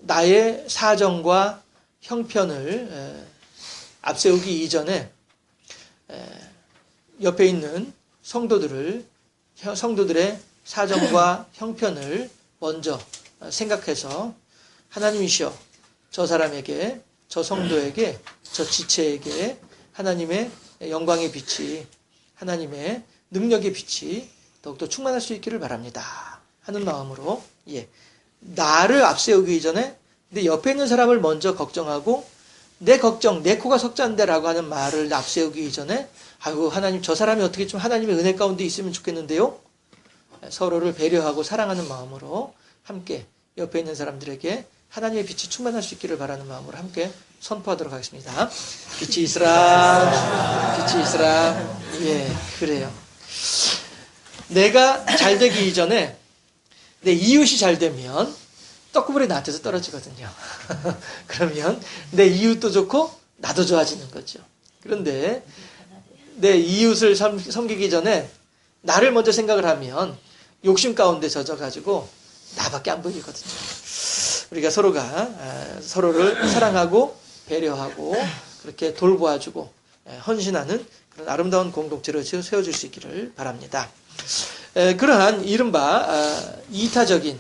나의 사정과 형편을 앞세우기 이전에 옆에 있는 성도들의 사정과 형편을 먼저 생각해서 하나님이시여, 저 사람에게, 저 성도에게, 저 지체에게 하나님의 영광의 빛이, 하나님의 능력의 빛이 더욱더 충만할 수 있기를 바랍니다 하는 마음으로, 나를 앞세우기 전에 내 옆에 있는 사람을 먼저 걱정하고, 내 걱정, 내 코가 석잔데라고 하는 말을 앞세우기 전에, 아이고 하나님, 저 사람이 어떻게 좀 하나님의 은혜 가운데 있으면 좋겠는데요, 서로를 배려하고 사랑하는 마음으로 함께 옆에 있는 사람들에게 하나님의 빛이 충만할 수 있기를 바라는 마음으로 함께 선포하도록 하겠습니다. 빛이 있으라, 빛이 있으라. 그래요. 내가 잘 되기 이전에 내 이웃이 잘 되면 떡구불이 나한테서 떨어지거든요. 그러면 내 이웃도 좋고 나도 좋아지는 거죠. 그런데 내 이웃을 섬기기 전에 나를 먼저 생각을 하면 욕심 가운데 젖어가지고 나밖에 안 보이거든요. 우리가 서로를 사랑하고 배려하고 그렇게 돌보아주고 헌신하는 그런 아름다운 공동체로 세워줄 수 있기를 바랍니다. 그러한 이른바 이타적인,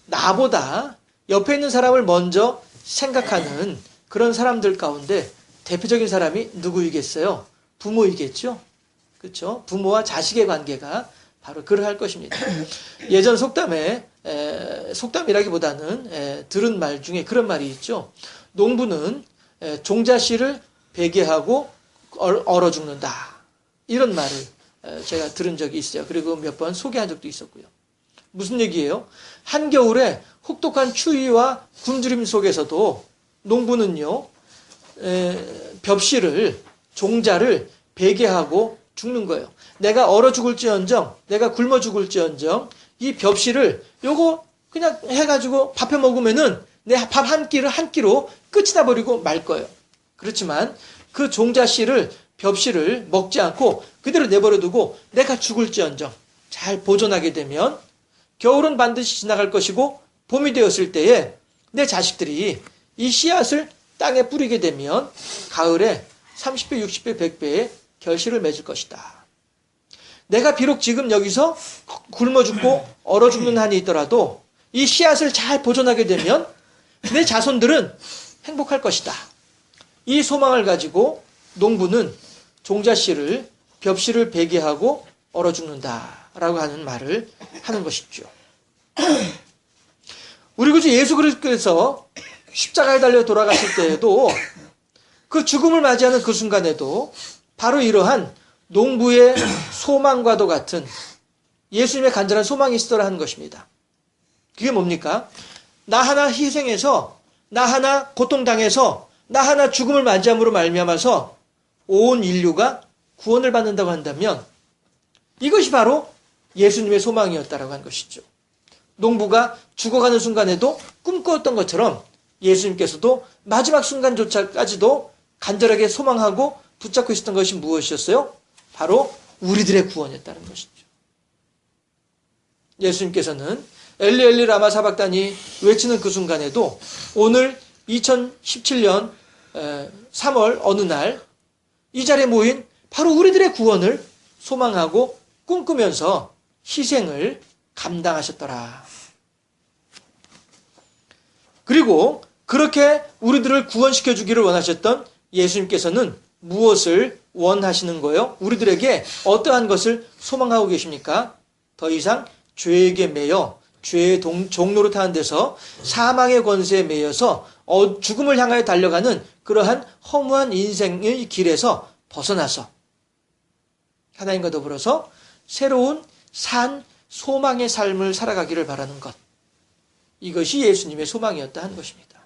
나보다 옆에 있는 사람을 먼저 생각하는 그런 사람들 가운데 대표적인 사람이 누구이겠어요? 부모이겠죠? 그렇죠? 부모와 자식의 관계가 바로 그러할 것입니다. 예전 속담이라기보다는 들은 말 중에 그런 말이 있죠. 농부는 종자씨를 베개하고 얼어 죽는다. 이런 말을 제가 들은 적이 있어요. 그리고 몇 번 소개한 적도 있었고요. 무슨 얘기예요? 한겨울에 혹독한 추위와 굶주림 속에서도 농부는요, 벽실을, 종자를 베개하고 죽는 거예요. 내가 얼어 죽을지언정, 내가 굶어 죽을지언정, 이 벽실을 요거 그냥 해가지고 밥해 먹으면은 내 밥 한 끼로 끝이다 버리고 말 거예요. 그렇지만 그 종자씨를, 벽실을 먹지 않고 그대로 내버려두고 내가 죽을지언정 잘 보존하게 되면 겨울은 반드시 지나갈 것이고 봄이 되었을 때에 내 자식들이 이 씨앗을 땅에 뿌리게 되면 가을에 30배, 60배, 100배의 결실을 맺을 것이다. 내가 비록 지금 여기서 굶어 죽고 얼어 죽는 한이 있더라도 이 씨앗을 잘 보존하게 되면 내 자손들은 행복할 것이다. 이 소망을 가지고 농부는 종자씨를, 벽실을 베개하고 얼어 죽는다라고 하는 말을 하는 것이죠. 우리 구주 예수 그리스도께서 십자가에 달려 돌아가실 때에도 그 죽음을 맞이하는 그 순간에도 바로 이러한 농부의 소망과도 같은 예수님의 간절한 소망이 있으더라 하는 것입니다. 그게 뭡니까? 나 하나 희생해서, 나 하나 고통당해서, 나 하나 죽음을 맞이함으로 말미암아서 온 인류가 구원을 받는다고 한다면 이것이 바로 예수님의 소망이었다라고 한 것이죠. 농부가 죽어가는 순간에도 꿈꾸었던 것처럼 예수님께서도 마지막 순간조차까지도 간절하게 소망하고 붙잡고 있었던 것이 무엇이었어요? 바로 우리들의 구원이었다는 것이죠. 예수님께서는 엘리 엘리 라마 사박다니 외치는 그 순간에도 오늘 2017년 3월 어느 날 이 자리에 모인 바로 우리들의 구원을 소망하고 꿈꾸면서 희생을 감당하셨더라. 그리고 그렇게 우리들을 구원시켜 주기를 원하셨던 예수님께서는 무엇을 원하시는 거예요? 우리들에게 어떠한 것을 소망하고 계십니까? 더 이상 죄에게 매여 죄의 종로로 타는 데서 사망의 권세에 매여서 죽음을 향하여 달려가는 그러한 허무한 인생의 길에서 벗어나서 하나님과 더불어서 새로운 산 소망의 삶을 살아가기를 바라는 것. 이것이 예수님의 소망이었다 하는 것입니다.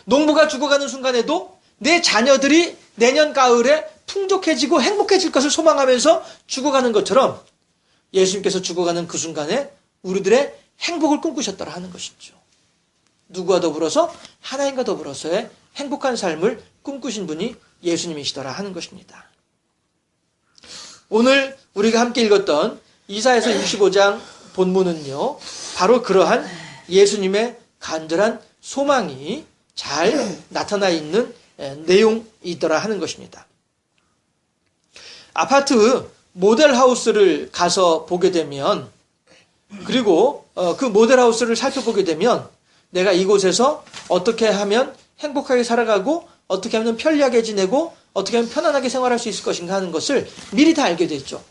농부가 죽어가는 순간에도 내 자녀들이 내년 가을에 풍족해지고 행복해질 것을 소망하면서 죽어가는 것처럼 예수님께서 죽어가는 그 순간에 우리들의 행복을 꿈꾸셨더라 하는 것이죠. 누구와 더불어서? 하나님과 더불어서의 행복한 삶을 꿈꾸신 분이 예수님이시더라 하는 것입니다. 오늘 우리가 함께 읽었던 이사야서 65장 본문은요, 바로 그러한 예수님의 간절한 소망이 잘 나타나 있는 내용이더라 하는 것입니다. 아파트 모델하우스를 가서 보게 되면, 그리고 그 모델하우스를 살펴보게 되면 내가 이곳에서 어떻게 하면 행복하게 살아가고 어떻게 하면 편리하게 지내고 어떻게 하면 편안하게 생활할 수 있을 것인가 하는 것을 미리 다 알게 됐죠.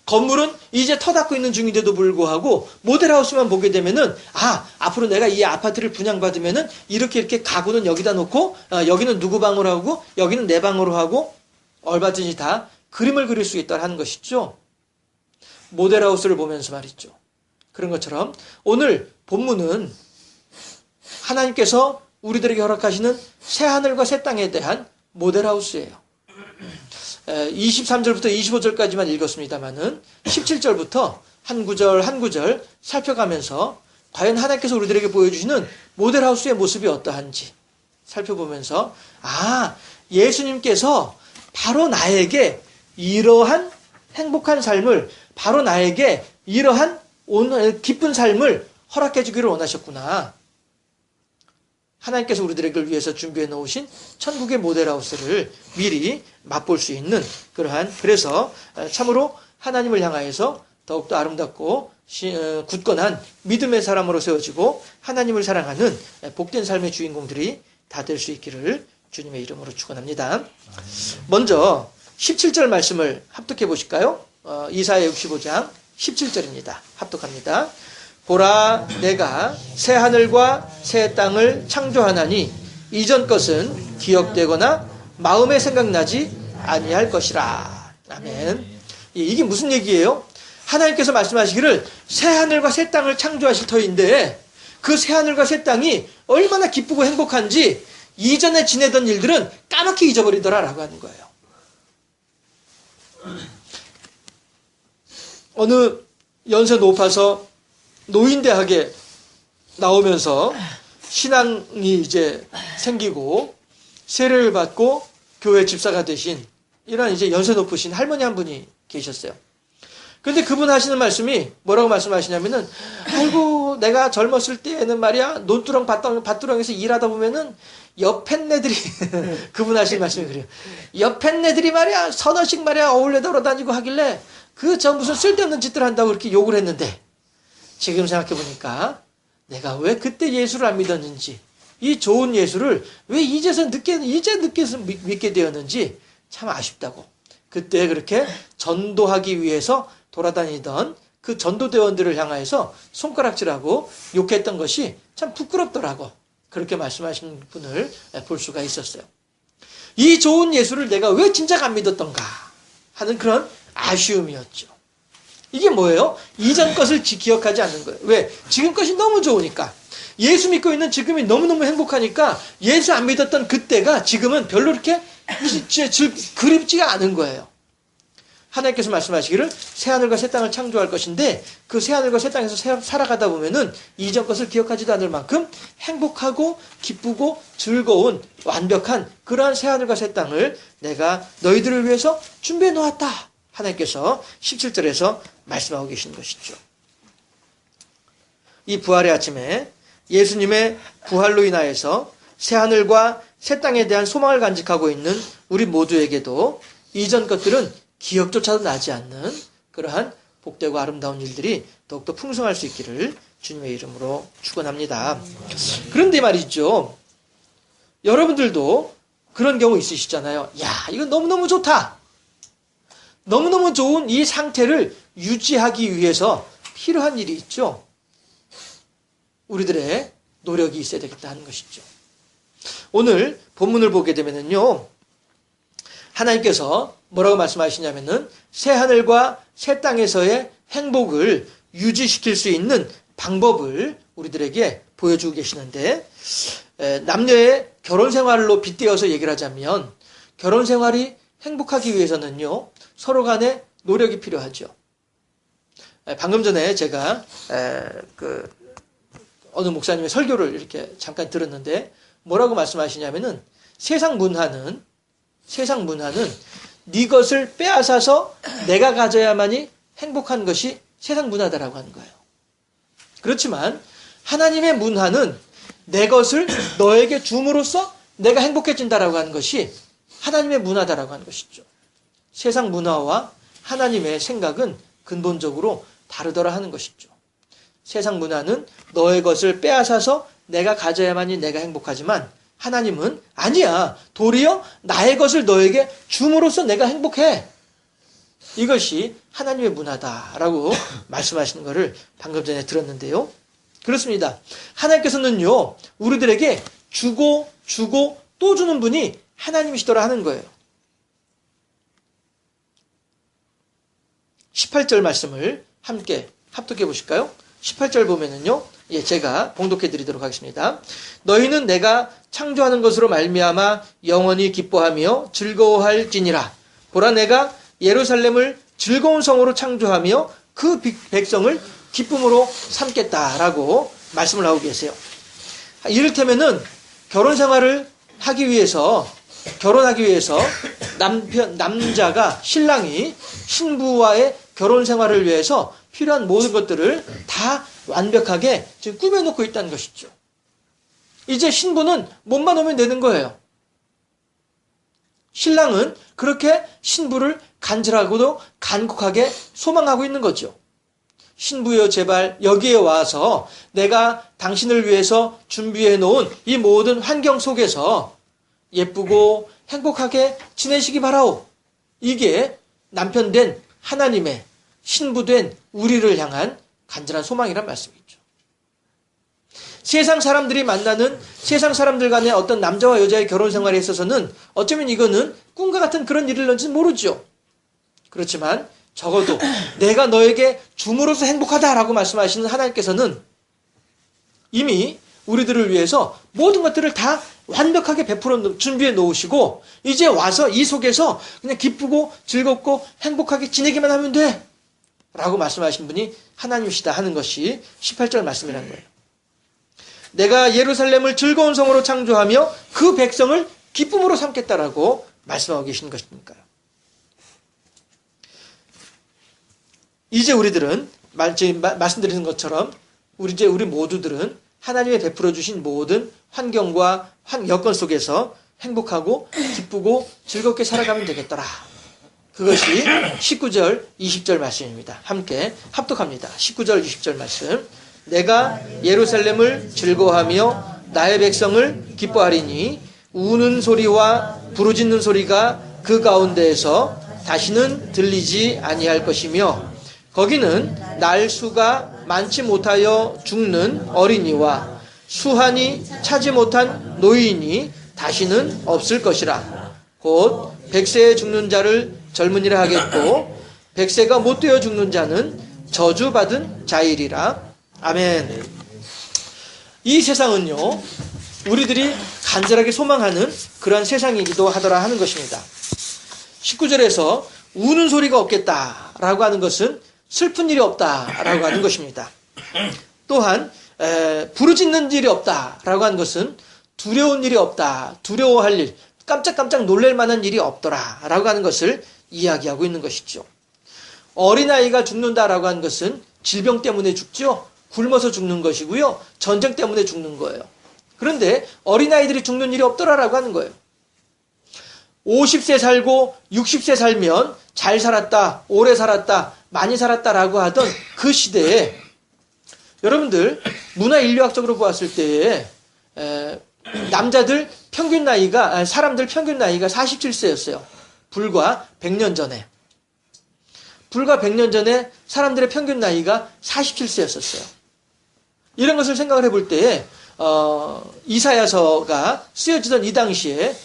건물은 이제 터닫고 있는 중인데도 불구하고 모델하우스만 보게 되면은 앞으로 내가 이 아파트를 분양받으면은 이렇게 가구는 여기다 놓고 여기는 누구 방으로 하고 여기는 내 방으로 하고 얼마든지 다 그림을 그릴 수 있다 하는 것이죠. 모델하우스를 보면서 말이죠. 그런 것처럼 오늘 본문은 하나님께서 우리들에게 허락하시는 새 하늘과 새 땅에 대한 모델하우스예요. 23절부터 25절까지만 읽었습니다만은 17절부터 한 구절 한 구절 살펴가면서 과연 하나님께서 우리들에게 보여주시는 모델하우스의 모습이 어떠한지 살펴보면서 예수님께서 바로 나에게 이러한 행복한 삶을, 바로 나에게 이러한 기쁜 삶을 허락해 주기를 원하셨구나. 하나님께서 우리들에게 위해서 준비해 놓으신 천국의 모델하우스를 미리 맛볼 수 있는 그래서 참으로 하나님을 향하여서 더욱더 아름답고 굳건한 믿음의 사람으로 세워지고 하나님을 사랑하는 복된 삶의 주인공들이 다 될 수 있기를 주님의 이름으로 축원합니다. 먼저 17절 말씀을 합독해 보실까요? 이사야 65장 17절입니다. 합독합니다. 보라, 내가 새 하늘과 새 땅을 창조하나니 이전 것은 기억되거나 마음에 생각나지 아니할 것이라. 아멘. 이게 무슨 얘기예요? 하나님께서 말씀하시기를 새 하늘과 새 땅을 창조하실 터인데 그 새 하늘과 새 땅이 얼마나 기쁘고 행복한지 이전에 지내던 일들은 까맣게 잊어버리더라라고 하는 거예요. 어느 연세 높아서 노인대학에 나오면서 신앙이 이제 생기고 세례를 받고 교회 집사가 되신 이런 이제 연세 높으신 할머니 한 분이 계셨어요. 근데 그분 하시는 말씀이 뭐라고 말씀하시냐면은, 아이고, 내가 젊었을 때에는 말이야, 논두렁 밭두렁에서 일하다 보면은, 옆팬네들이, 그분 하시는 말씀이 그래요. 옆팬네들이 말이야, 서너씩 말이야, 어울려 돌아다니고 하길래, 무슨 쓸데없는 짓들 한다고 그렇게 욕을 했는데, 지금 생각해보니까, 내가 왜 그때 예수를 안 믿었는지, 이 좋은 예수를 왜 이제 늦게서 믿게 되었는지, 참 아쉽다고. 그때 그렇게 전도하기 위해서 돌아다니던 그 전도대원들을 향하여서 손가락질하고 욕했던 것이 참 부끄럽더라고. 그렇게 말씀하신 분을 볼 수가 있었어요. 이 좋은 예수를 내가 왜 진작 안 믿었던가 하는 그런 아쉬움이었죠. 이게 뭐예요? 이전 것을 기억하지 않는 거예요. 왜? 지금 것이 너무 좋으니까. 예수 믿고 있는 지금이 너무너무 행복하니까 예수 안 믿었던 그때가 지금은 별로 이렇게 그립지가 않은 거예요. 하나님께서 말씀하시기를 새 하늘과 새 땅을 창조할 것인데 그 새 하늘과 새 땅에서 살아가다 보면은 이전 것을 기억하지도 않을 만큼 행복하고 기쁘고 즐거운 완벽한 그러한 새 하늘과 새 땅을 내가 너희들을 위해서 준비해 놓았다. 하나님께서 17절에서 말씀하고 계신 것이죠. 이 부활의 아침에 예수님의 부활로 인하여서 새 하늘과 새 땅에 대한 소망을 간직하고 있는 우리 모두에게도 이전 것들은 기억조차도 나지 않는 그러한 복되고 아름다운 일들이 더욱더 풍성할 수 있기를 주님의 이름으로 축원합니다. 그런데 말이죠. 여러분들도 그런 경우 있으시잖아요. 야, 이거 너무너무 좋다. 너무너무 좋은 이 상태를 유지하기 위해서 필요한 일이 있죠. 우리들의 노력이 있어야 되겠다 하는 것이죠. 오늘 본문을 보게 되면요. 하나님께서 뭐라고 말씀하시냐면은 새 하늘과 새 땅에서의 행복을 유지시킬 수 있는 방법을 우리들에게 보여주고 계시는데 남녀의 결혼 생활로 빗대어서 얘기를 하자면 결혼 생활이 행복하기 위해서는요. 서로 간에 노력이 필요하죠. 방금 전에 제가 어느 목사님의 설교를 이렇게 잠깐 들었는데 뭐라고 말씀하시냐면은 세상 문화는 네 것을 빼앗아서 내가 가져야만이 행복한 것이 세상 문화다라고 하는 거예요. 그렇지만 하나님의 문화는 내 것을 너에게 줌으로써 내가 행복해진다라고 하는 것이 하나님의 문화다라고 하는 것이죠. 세상 문화와 하나님의 생각은 근본적으로 다르더라 하는 것이죠. 세상 문화는 너의 것을 빼앗아서 내가 가져야만이 내가 행복하지만 하나님은 아니야. 도리어 나의 것을 너에게 줌으로써 내가 행복해. 이것이 하나님의 문화다라고 말씀하시는 것을 방금 전에 들었는데요. 그렇습니다. 하나님께서는요, 우리들에게 주고 또 주는 분이 하나님이시더라 하는 거예요. 18절 말씀을 함께 합독해 보실까요? 18절 보면은요, 제가 봉독해 드리도록 하겠습니다. 너희는 내가 창조하는 것으로 말미암아 영원히 기뻐하며 즐거워할지니라. 보라, 내가 예루살렘을 즐거운 성으로 창조하며 그 백성을 기쁨으로 삼겠다라고 말씀을 하고 계세요. 이를테면은 결혼 생활을 하기 위해서, 결혼하기 위해서 남자가, 신랑이 신부와의 결혼 생활을 위해서 필요한 모든 것들을 다 완벽하게 지금 꾸며놓고 있다는 것이죠. 이제 신부는 몸만 오면 되는 거예요. 신랑은 그렇게 신부를 간절하고도 간곡하게 소망하고 있는 거죠. 신부여, 제발 여기에 와서 내가 당신을 위해서 준비해 놓은 이 모든 환경 속에서 예쁘고 행복하게 지내시기 바라오. 이게 남편 된 하나님의, 신부된 우리를 향한 간절한 소망이란 말씀이죠. 세상 사람들이 만나는, 세상 사람들 간의 어떤 남자와 여자의 결혼 생활에 있어서는 어쩌면 이거는 꿈과 같은 그런 일일런지는 모르죠. 그렇지만 적어도 내가 너에게 줌으로써 행복하다라고 말씀하시는 하나님께서는 이미 우리들을 위해서 모든 것들을 다 완벽하게 베풀어 준비해 놓으시고 이제 와서 이 속에서 그냥 기쁘고 즐겁고 행복하게 지내기만 하면 돼 라고 말씀하신 분이 하나님이시다 하는 것이 18절 말씀이라는 거예요. 내가 예루살렘을 즐거운 성으로 창조하며 그 백성을 기쁨으로 삼겠다라고 말씀하고 계시는 것이니까요. 이제 우리들은 말씀드리는 것처럼 우리 모두들은 하나님의 베풀어 주신 모든 환경과 여건 속에서 행복하고 기쁘고 즐겁게 살아가면 되겠더라. 그것이 19절, 20절 말씀입니다. 함께 합독합니다. 19절, 20절 말씀. 내가 예루살렘을 즐거워하며 나의 백성을 기뻐하리니 우는 소리와 부르짖는 소리가 그 가운데에서 다시는 들리지 아니할 것이며 거기는 날수가 많지 못하여 죽는 어린이와 수한이 차지 못한 노인이 다시는 없을 것이라. 곧 100세에 죽는 자를 젊은이라 하겠고 100세가 못 되어 죽는 자는 저주받은 자이리라. 아멘. 이 세상은요, 우리들이 간절하게 소망하는 그런 세상이기도 하더라 하는 것입니다. 19절에서 우는 소리가 없겠다라고 하는 것은 슬픈 일이 없다라고 하는 것입니다. 또한 부르짖는 일이 없다라고 하는 것은 두려운 일이 없다, 두려워할 일, 깜짝깜짝 놀랄 만한 일이 없더라라고 하는 것을 이야기하고 있는 것이죠. 어린아이가 죽는다라고 하는 것은 질병 때문에 죽죠. 굶어서 죽는 것이고요. 전쟁 때문에 죽는 거예요. 그런데 어린아이들이 죽는 일이 없더라라고 하는 거예요. 50세 살고 60세 살면 잘 살았다, 오래 살았다, 많이 살았다라고 하던 그 시대에 여러분들 문화인류학적으로 보았을 때에 남자들 평균 나이가, 사람들 평균 나이가 47세였어요. 불과 100년 전에. 불과 100년 전에 사람들의 평균 나이가 47세였었어요. 이런 것을 생각을 해볼 때에 이사야서가 쓰여지던 이 당시에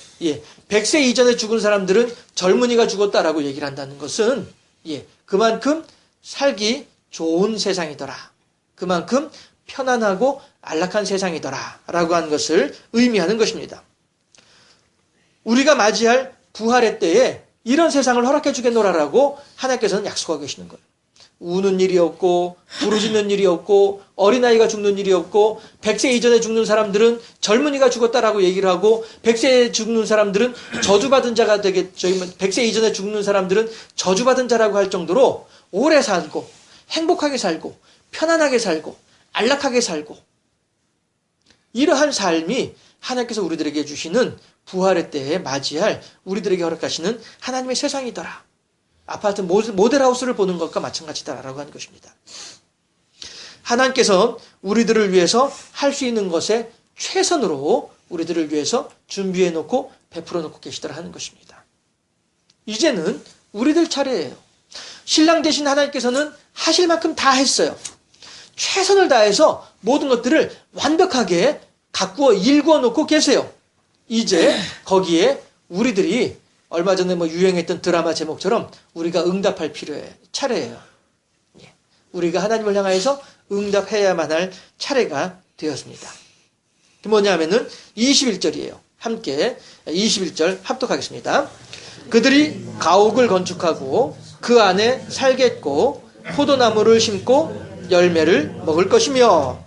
100세 이전에 죽은 사람들은 젊은이가 죽었다라고 얘기를 한다는 것은 그만큼 살기 좋은 세상이더라. 그만큼 편안하고 안락한 세상이더라 라고 하는 것을 의미하는 것입니다. 우리가 맞이할 부활의 때에 이런 세상을 허락해 주겠노라라고 하나님께서는 약속하고 계시는 거예요. 우는 일이 없고 부르짖는 일이 없고 어린아이가 죽는 일이 없고 100세 이전에 죽는 사람들은 젊은이가 죽었다라고 얘기를 하고 100세에 죽는 사람들은 저주받은 자가 되겠죠. 100세 이전에 죽는 사람들은 저주받은 자라고 할 정도로 오래 살고 행복하게 살고 편안하게 살고 안락하게 살고 이러한 삶이 하나님께서 우리들에게 주시는 부활의 때에 맞이할 우리들에게 허락하시는 하나님의 세상이더라. 아파트 모델하우스를 보는 것과 마찬가지다라고 하는 것입니다. 하나님께서 우리들을 위해서 할 수 있는 것에 최선으로 우리들을 위해서 준비해 놓고 베풀어 놓고 계시더라 하는 것입니다. 이제는 우리들 차례예요. 신랑 되신 하나님께서는 하실 만큼 다 했어요. 최선을 다해서 모든 것들을 완벽하게 가꾸어 일구어 놓고 계세요. 이제 거기에 우리들이 얼마 전에 유행했던 드라마 제목처럼 우리가 응답할 차례예요. 우리가 하나님을 향하여서 응답해야만 할 차례가 되었습니다. 뭐냐면은 21절이에요. 함께 21절 합독하겠습니다. 그들이 가옥을 건축하고 그 안에 살겠고 포도나무를 심고 열매를 먹을 것이며.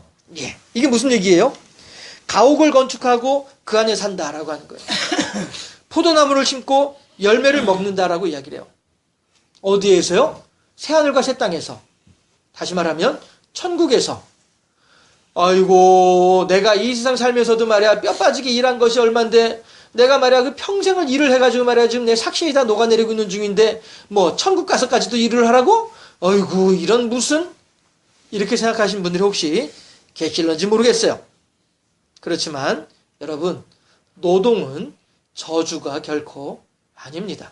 이게 무슨 얘기예요? 가옥을 건축하고 그 안에 산다라고 하는 거예요. 포도나무를 심고 열매를 먹는다라고 이야기를 해요. 어디에서요? 새하늘과 새 땅에서. 다시 말하면 천국에서. 아이고, 내가 이 세상 살면서도 말이야 뼈 빠지게 일한 것이 얼만데 내가 말이야 그 평생을 일을 해가지고 말이야 지금 내 삭신이 다 녹아내리고 있는 중인데 천국 가서까지도 일을 하라고? 아이고, 이런 무슨? 이렇게 생각하신 분들이 혹시 계실런지 모르겠어요. 그렇지만 여러분, 노동은 저주가 결코 아닙니다.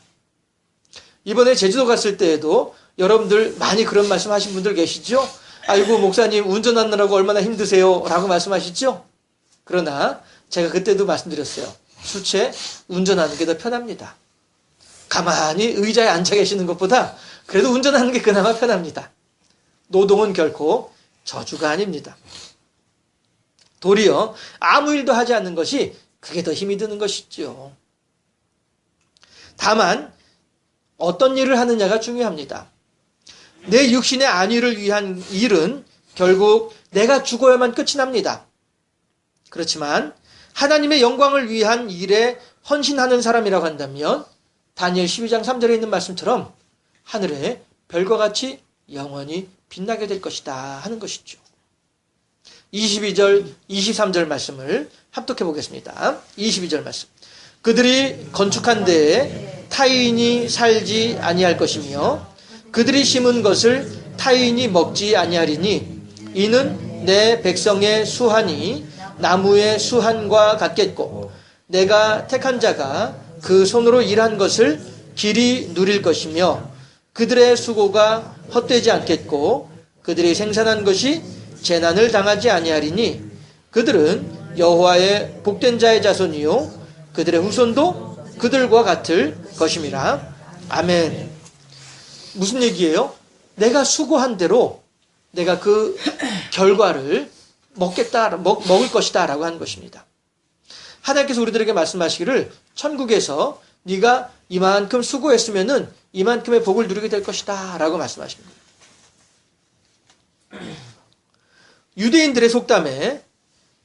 이번에 제주도 갔을 때에도 여러분들 많이 그런 말씀하신 분들 계시죠? 아이고, 목사님 운전하느라고 얼마나 힘드세요? 라고 말씀하시죠? 그러나 제가 그때도 말씀드렸어요. 수채 운전하는 게 더 편합니다. 가만히 의자에 앉아 계시는 것보다 그래도 운전하는 게 그나마 편합니다. 노동은 결코 저주가 아닙니다. 도리어 아무 일도 하지 않는 것이 그게 더 힘이 드는 것이죠. 다만 어떤 일을 하느냐가 중요합니다. 내 육신의 안위를 위한 일은 결국 내가 죽어야만 끝이 납니다. 그렇지만 하나님의 영광을 위한 일에 헌신하는 사람이라고 한다면 다니엘 12장 3절에 있는 말씀처럼 하늘에 별과 같이 영원히 빛나게 될 것이다 하는 것이죠. 22절, 23절 말씀을 합독해 보겠습니다. 22절 말씀. 그들이 건축한 데에 타인이 살지 아니할 것이며 그들이 심은 것을 타인이 먹지 아니하리니 이는 내 백성의 수한이 나무의 수한과 같겠고 내가 택한 자가 그 손으로 일한 것을 길이 누릴 것이며 그들의 수고가 헛되지 않겠고 그들이 생산한 것이 재난을 당하지 아니하리니 그들은 여호와의 복된 자의 자손이요 그들의 후손도 그들과 같을 것임이라. 아멘. 무슨 얘기예요? 내가 수고한 대로 내가 그 결과를 먹을 것이다 라고 하는 것입니다. 하나님께서 우리들에게 말씀하시기를 천국에서 네가 이만큼 수고했으면은 이만큼의 복을 누리게 될 것이다 라고 말씀하십니다. 유대인들의 속담에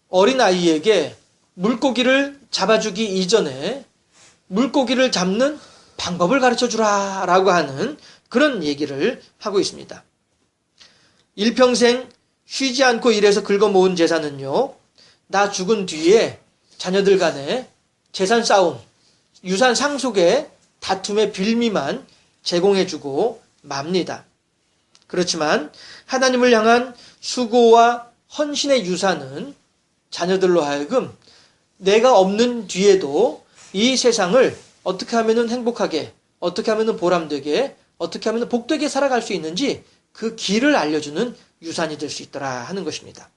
어린아이에게 물고기를 잡아주기 이전에 물고기를 잡는 방법을 가르쳐 주라 라고 하는 그런 얘기를 하고 있습니다. 일평생 쉬지 않고 일해서 긁어 모은 재산은요, 나 죽은 뒤에 자녀들 간에 재산 싸움, 유산 상속의 다툼의 빌미만 제공해주고 맙니다. 그렇지만 하나님을 향한 수고와 헌신의 유산은 자녀들로 하여금 내가 없는 뒤에도 이 세상을 어떻게 하면 행복하게, 어떻게 하면 보람되게, 어떻게 하면 복되게 살아갈 수 있는지 그 길을 알려주는 유산이 될 수 있더라 하는 것입니다.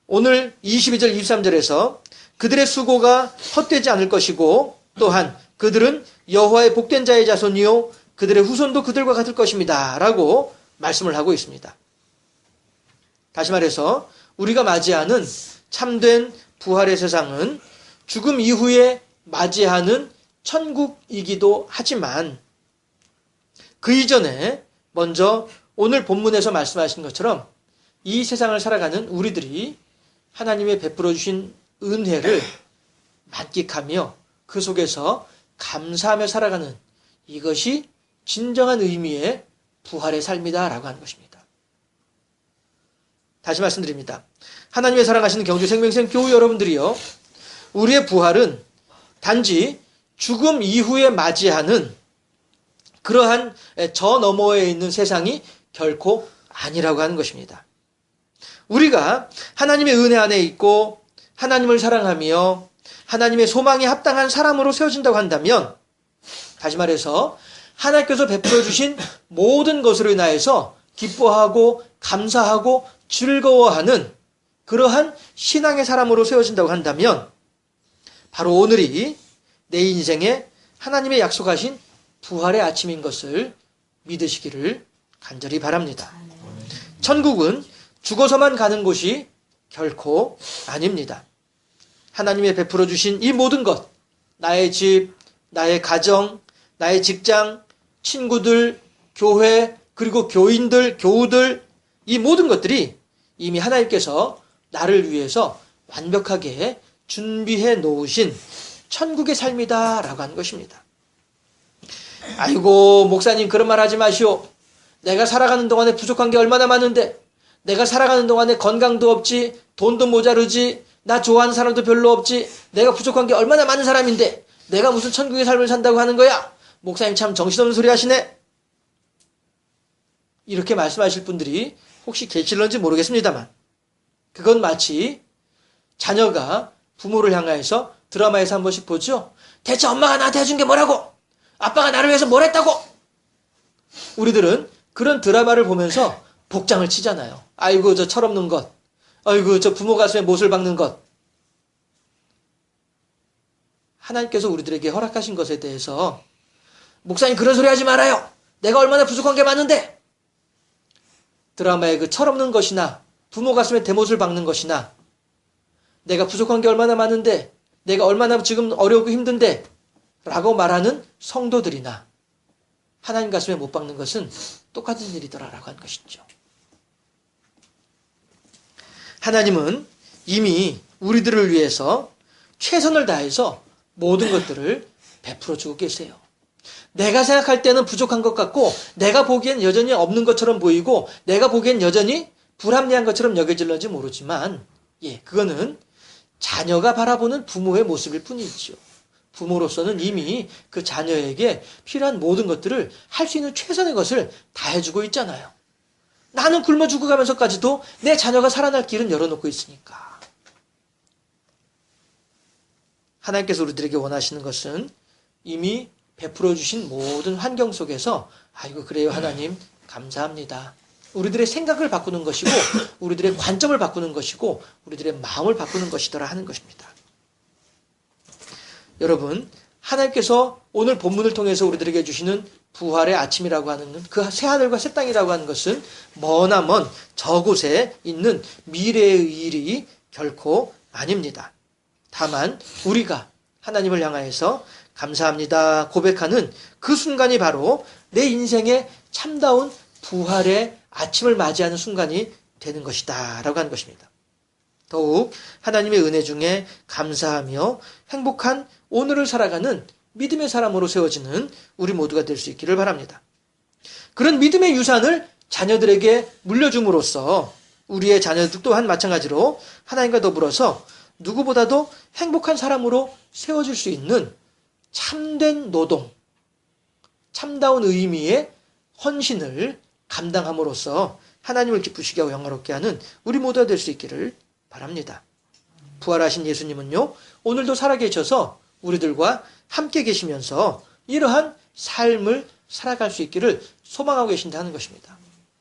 오늘 22절 23절에서 그들의 수고가 헛되지 않을 것이고 또한 그들은 여호와의 복된 자의 자손이요 그들의 후손도 그들과 같을 것입니다 라고 말씀을 하고 있습니다. 다시 말해서 우리가 맞이하는 참된 부활의 세상은 죽음 이후에 맞이하는 천국이기도 하지만 그 이전에 먼저 오늘 본문에서 말씀하신 것처럼 이 세상을 살아가는 우리들이 하나님의 베풀어 주신 은혜를 만끽하며 그 속에서 감사하며 살아가는 이것이 진정한 의미의 부활의 삶이다라고 하는 것입니다. 다시 말씀드립니다. 하나님의 사랑하시는 경주 생명생 교우 여러분들이요, 우리의 부활은 단지 죽음 이후에 맞이하는 그러한 저 너머에 있는 세상이 결코 아니라고 하는 것입니다. 우리가 하나님의 은혜 안에 있고 하나님을 사랑하며 하나님의 소망에 합당한 사람으로 세워진다고 한다면, 다시 말해서 하나님께서 베풀어 주신 모든 것으로 인하여서 기뻐하고 감사하고 즐거워하는 그러한 신앙의 사람으로 세워진다고 한다면, 바로 오늘이 내 인생에 하나님의 약속하신 부활의 아침인 것을 믿으시기를 간절히 바랍니다. 천국은 죽어서만 가는 곳이 결코 아닙니다. 하나님의 베풀어 주신 이 모든 것, 나의 집, 나의 가정, 나의 직장, 친구들, 교회, 그리고 교인들, 교우들, 이 모든 것들이 이미 하나님께서 나를 위해서 완벽하게 준비해 놓으신 천국의 삶이다라고 하는 것입니다. 아이고, 목사님 그런 말 하지 마시오. 내가 살아가는 동안에 부족한 게 얼마나 많은데, 내가 살아가는 동안에 건강도 없지, 돈도 모자르지, 나 좋아하는 사람도 별로 없지, 내가 부족한 게 얼마나 많은 사람인데 내가 무슨 천국의 삶을 산다고 하는 거야? 목사님 참 정신없는 소리 하시네. 이렇게 말씀하실 분들이 혹시 계실런지 모르겠습니다만, 그건 마치 자녀가 부모를 향하여서 드라마에서 한 번씩 보죠. 대체 엄마가 나한테 해준 게 뭐라고? 아빠가 나를 위해서 뭘 했다고? 우리들은 그런 드라마를 보면서 복장을 치잖아요. 아이고 저 철없는 것, 아이고 저 부모 가슴에 못을 박는 것. 하나님께서 우리들에게 허락하신 것에 대해서 목사님 그런 소리 하지 말아요. 내가 얼마나 부족한 게 많은데. 드라마의 그 철없는 것이나 부모 가슴에 대못을 박는 것이나, 내가 부족한 게 얼마나 많은데, 내가 얼마나 지금 어렵고 힘든데 라고 말하는 성도들이나 하나님 가슴에 못 박는 것은 똑같은 일이더라라고 한 것이죠. 하나님은 이미 우리들을 위해서 최선을 다해서 모든 것들을 베풀어 주고 계세요. 내가 생각할 때는 부족한 것 같고, 내가 보기엔 여전히 없는 것처럼 보이고, 내가 보기엔 여전히 불합리한 것처럼 여겨질런지 모르지만, 그거는 자녀가 바라보는 부모의 모습일 뿐이죠. 부모로서는 이미 그 자녀에게 필요한 모든 것들을 할 수 있는 최선의 것을 다 해주고 있잖아요. 나는 굶어 죽어가면서까지도 내 자녀가 살아날 길은 열어놓고 있으니까. 하나님께서 우리들에게 원하시는 것은 이미 베풀어 주신 모든 환경 속에서, 아이고 그래요 하나님 감사합니다. 우리들의 생각을 바꾸는 것이고, 우리들의 관점을 바꾸는 것이고, 우리들의 마음을 바꾸는 것이더라 하는 것입니다. 여러분, 하나님께서 오늘 본문을 통해서 우리들에게 주시는 부활의 아침이라고 하는 그 새하늘과 새 땅이라고 하는 것은 머나먼 저곳에 있는 미래의 일이 결코 아닙니다. 다만 우리가 하나님을 향하여서 감사합니다 고백하는 그 순간이 바로 내 인생의 참다운 부활의 아침을 맞이하는 순간이 되는 것이다 라고 하는 것입니다. 더욱 하나님의 은혜 중에 감사하며 행복한 오늘을 살아가는 믿음의 사람으로 세워지는 우리 모두가 될 수 있기를 바랍니다. 그런 믿음의 유산을 자녀들에게 물려줌으로써 우리의 자녀들 또한 마찬가지로 하나님과 더불어서 누구보다도 행복한 사람으로 세워질 수 있는 참된 노동, 참다운 의미의 헌신을 감당함으로써 하나님을 기쁘시게 하고 영화롭게 하는 우리 모두가 될 수 있기를 바랍니다. 부활하신 예수님은요, 오늘도 살아계셔서 우리들과 함께 계시면서 이러한 삶을 살아갈 수 있기를 소망하고 계신다는 것입니다.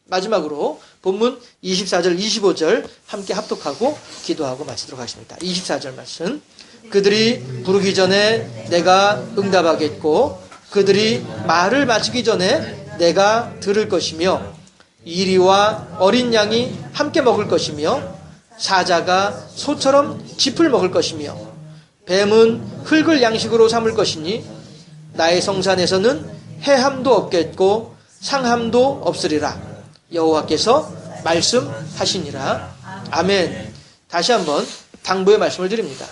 마지막으로 본문 24절, 25절 함께 합독하고 기도하고 마치도록 하겠습니다. 24절 말씀. 그들이 부르기 전에 내가 응답하겠고 그들이 말을 마치기 전에 내가 들을 것이며 이리와 어린 양이 함께 먹을 것이며 사자가 소처럼 짚을 먹을 것이며 뱀은 흙을 양식으로 삼을 것이니 나의 성산에서는 해함도 없겠고 상함도 없으리라. 여호와께서 말씀하시니라. 아멘. 다시 한번 당부의 말씀을 드립니다.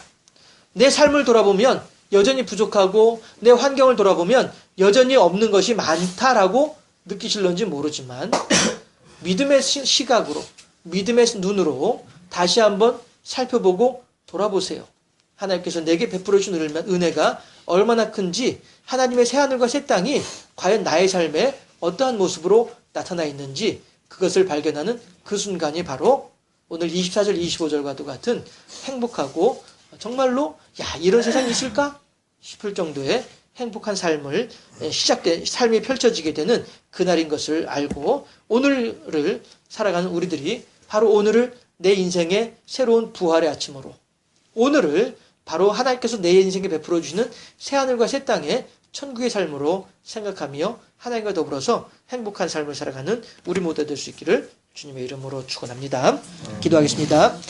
내 삶을 돌아보면 여전히 부족하고 내 환경을 돌아보면 여전히 없는 것이 많다라고 느끼실런지 모르지만 믿음의 시각으로 믿음의 눈으로 다시 한번 살펴보고 돌아보세요. 하나님께서 내게 베풀어 준 은혜가 얼마나 큰지, 하나님의 새하늘과 새 땅이 과연 나의 삶에 어떠한 모습으로 나타나 있는지 그것을 발견하는 그 순간이 바로 오늘 24절 25절과도 같은 행복하고 정말로 이런 세상이 있을까 싶을 정도의 행복한 삶을 삶이 펼쳐지게 되는 그날인 것을 알고 오늘을 살아가는 우리들이 바로 오늘을 내 인생의 새로운 부활의 아침으로, 오늘을 바로 하나님께서 내 인생에 베풀어 주시는 새하늘과 새 땅의 천국의 삶으로 생각하며 하나님과 더불어서 행복한 삶을 살아가는 우리 모두 될 수 있기를 주님의 이름으로 축원합니다. 기도하겠습니다.